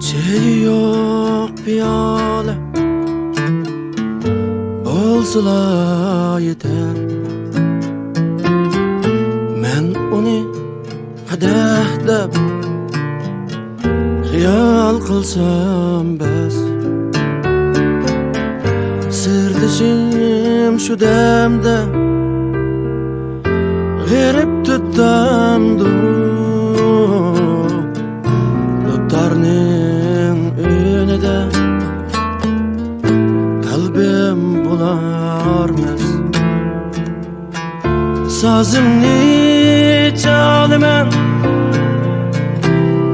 Çeyi yok piyale olsala yeter. Men onu kadehdep hayal kılsam bes. Sırdaşım şu demde garip tutamdı. Dutarning önüde kalbim bularmaz. Sazımni çalaman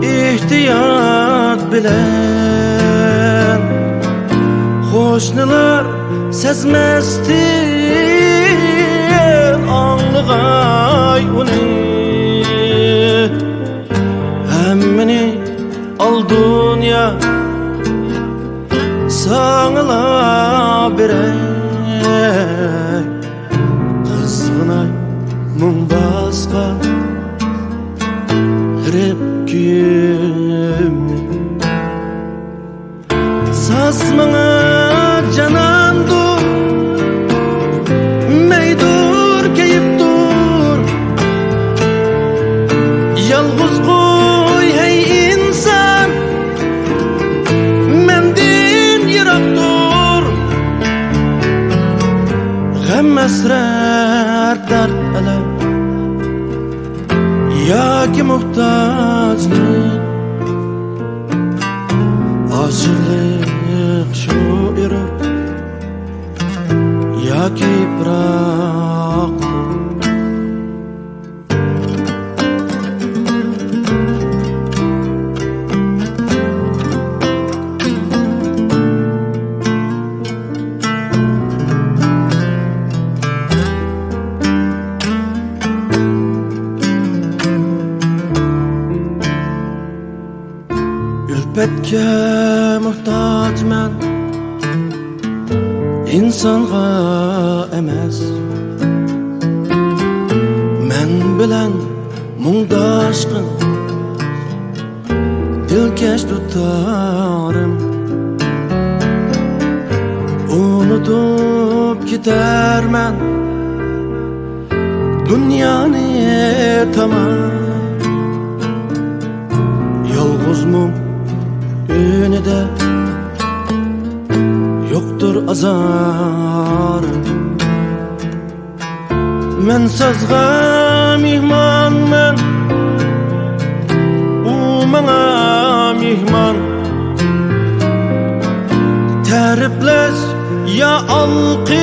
ihtiyat bilen. Hoşnular sezmestin anlıgay uni. Hemmini al dünya sağla birey. Kızgınay mum basqa garip kuyimni. Sazmana canandur meydur keyip dur. Yalğız koy hey insan mendin yirak dur. Gam esrar dard elem yaki muhtajlik. Aşıklık şu irur yaki bıraktır. Ülpetke muhtaç men insanga emas. Men bilen muңdaşqın dilkeş tutarım. Unutup gidermen dünyani tamam. Yalğız mum önüde yoktur azarım. Men sazga mihmanman, u maňa mihman. Teriples ya alqis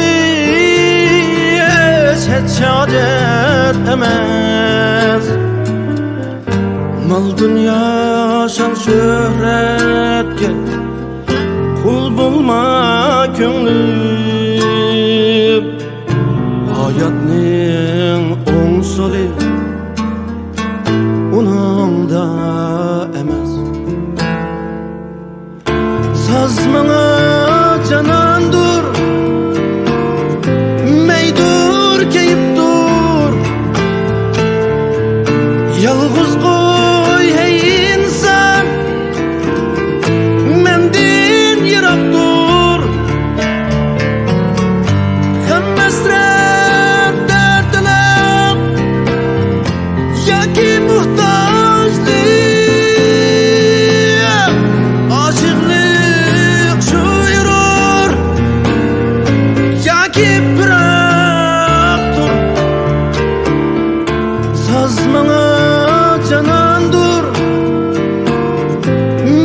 hiç şadet emas. Mal dünya şan şöhretke kul bulma köңlüm. Hayatning oň soli uningda emas. Sazmaňa canandur meydur keyip dur. Yalğız koy hey insan mendin yirak dur. Gam esrar dard elem yaki muhtajlik. Aşıklık şu yürür yaki bıraktır. Sazmaňa canandur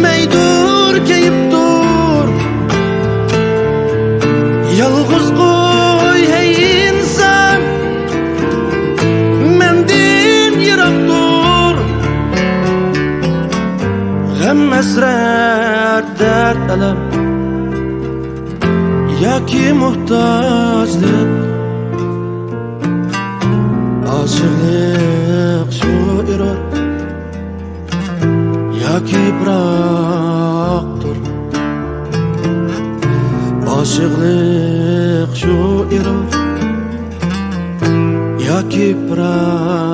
meydur keyip dur. Yalğız koy hey insan mendin yirak dur. Gam esrar dard elem yaki muhtajlik. Aşıklık şu irur yaki bıraktır. Aşıklık şu irur yaki bıraktır.